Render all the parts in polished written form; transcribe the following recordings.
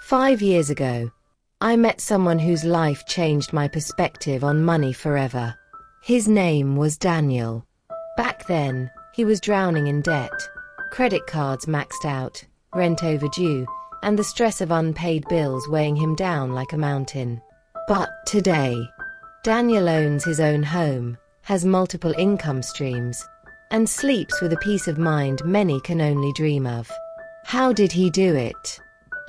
5 years ago, I met someone whose life changed my perspective on money forever. His name was Daniel. Back then, he was drowning in debt. Credit cards maxed out, rent overdue, and the stress of unpaid bills weighing him down like a mountain. But today, Daniel owns his own home, has multiple income streams, and sleeps with a peace of mind many can only dream of. How did he do it?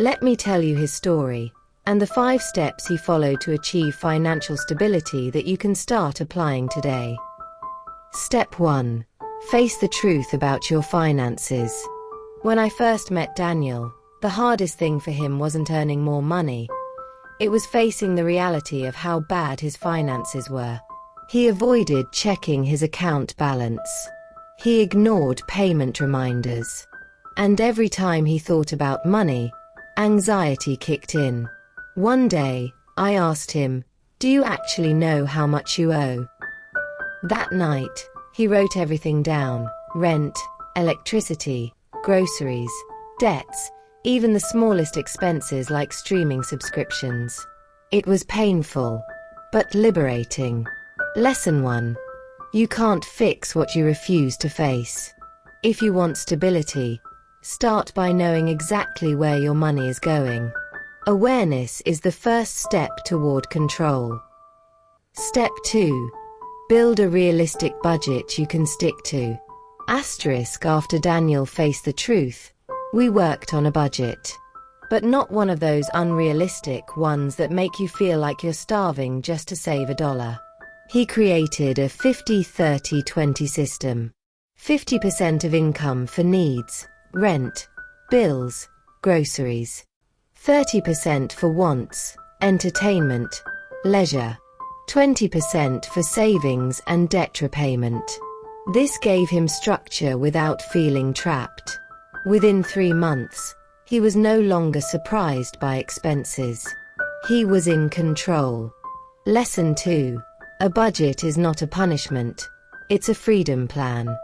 Let me tell you his story, and the 5 steps he followed to achieve financial stability that you can start applying today. Step 1. Face the truth about your finances. When I first met Daniel, the hardest thing for him wasn't earning more money. It was facing the reality of how bad his finances were. He avoided checking his account balance. He ignored payment reminders. And every time he thought about money, anxiety kicked in. One day, I asked him, "Do you actually know how much you owe?" That night, he wrote everything down: rent, electricity, groceries, debts, even the smallest expenses like streaming subscriptions. It was painful, but liberating. Lesson 1. You can't fix what you refuse to face. If you want stability, start by knowing exactly where your money is going. Awareness is the first step toward control. Step 2. Build a realistic budget you can stick to. After Daniel faced the truth, we worked on a budget. But not one of those unrealistic ones that make you feel like you're starving just to save $1. He created a 50-30-20 system. 50% of income for needs, rent, bills, groceries. 30% for wants, entertainment, leisure. 20% for savings and debt repayment. This gave him structure without feeling trapped. Within 3 months, he was no longer surprised by expenses. He was in control. Lesson 2. A budget is not a punishment. It's a freedom plan.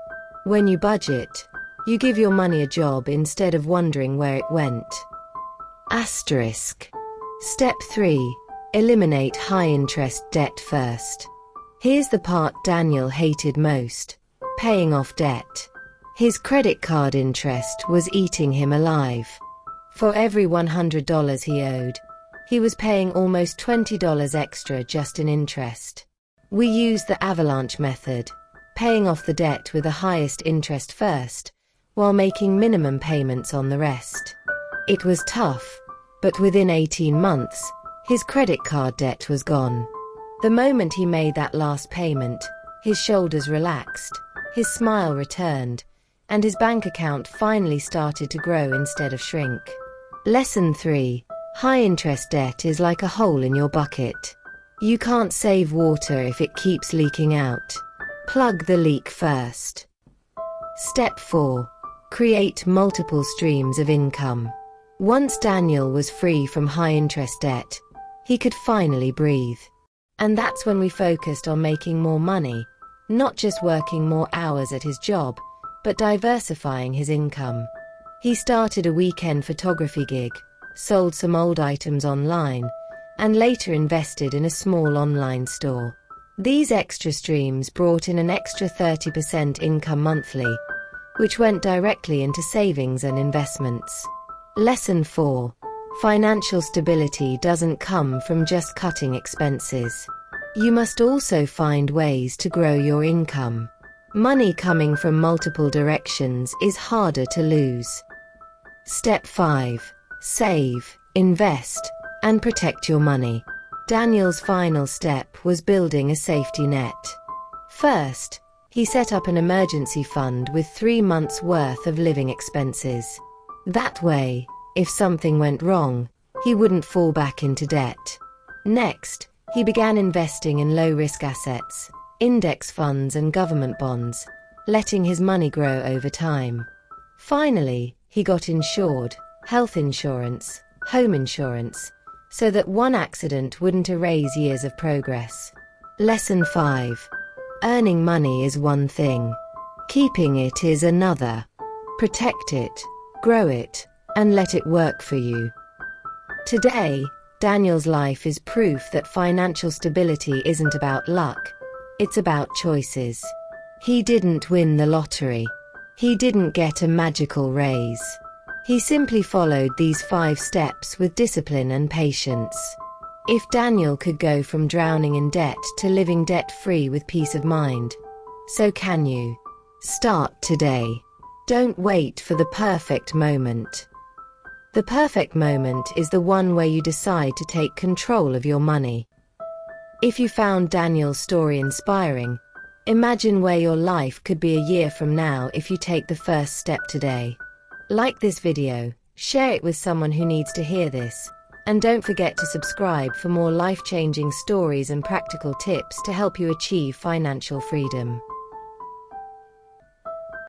When you budget, you give your money a job instead of wondering where it went. Step 3. Eliminate high-interest debt first. Here's the part Daniel hated most: paying off debt. His credit card interest was eating him alive. For every $100 he owed, he was paying almost $20 extra just in interest. We used the avalanche method, paying off the debt with the highest interest first, while making minimum payments on the rest. It was tough, but within 18 months, his credit card debt was gone. The moment he made that last payment, his shoulders relaxed, his smile returned, and his bank account finally started to grow instead of shrink. Lesson 3. High-interest debt is like a hole in your bucket. You can't save water if it keeps leaking out. Plug the leak first. Step 4. Create multiple streams of income. Once Daniel was free from high-interest debt, he could finally breathe. And that's when we focused on making more money, not just working more hours at his job, but diversifying his income. He started a weekend photography gig, sold some old items online, and later invested in a small online store. These extra streams brought in an extra 30% income monthly, which went directly into savings and investments. Lesson 4. Financial stability doesn't come from just cutting expenses. You must also find ways to grow your income. Money coming from multiple directions is harder to lose. Step 5. Save, invest, and protect your money. Daniel's final step was building a safety net. First, he set up an emergency fund with 3 months' worth of living expenses. That way, if something went wrong, he wouldn't fall back into debt. Next, he began investing in low-risk assets, index funds and government bonds, letting his money grow over time. Finally, he got insured, health insurance, home insurance, so that one accident wouldn't erase years of progress. Lesson 5. Earning money is one thing. Keeping it is another. Protect it, grow it, and let it work for you. Today, Daniel's life is proof that financial stability isn't about luck. It's about choices. He didn't win the lottery. He didn't get a magical raise. He simply followed these 5 steps with discipline and patience. If Daniel could go from drowning in debt to living debt-free with peace of mind, so can you. Start today. Don't wait for the perfect moment. The perfect moment is the one where you decide to take control of your money. If you found Daniel's story inspiring, imagine where your life could be a year from now if you take the first step today. Like this video, share it with someone who needs to hear this, and don't forget to subscribe for more life-changing stories and practical tips to help you achieve financial freedom.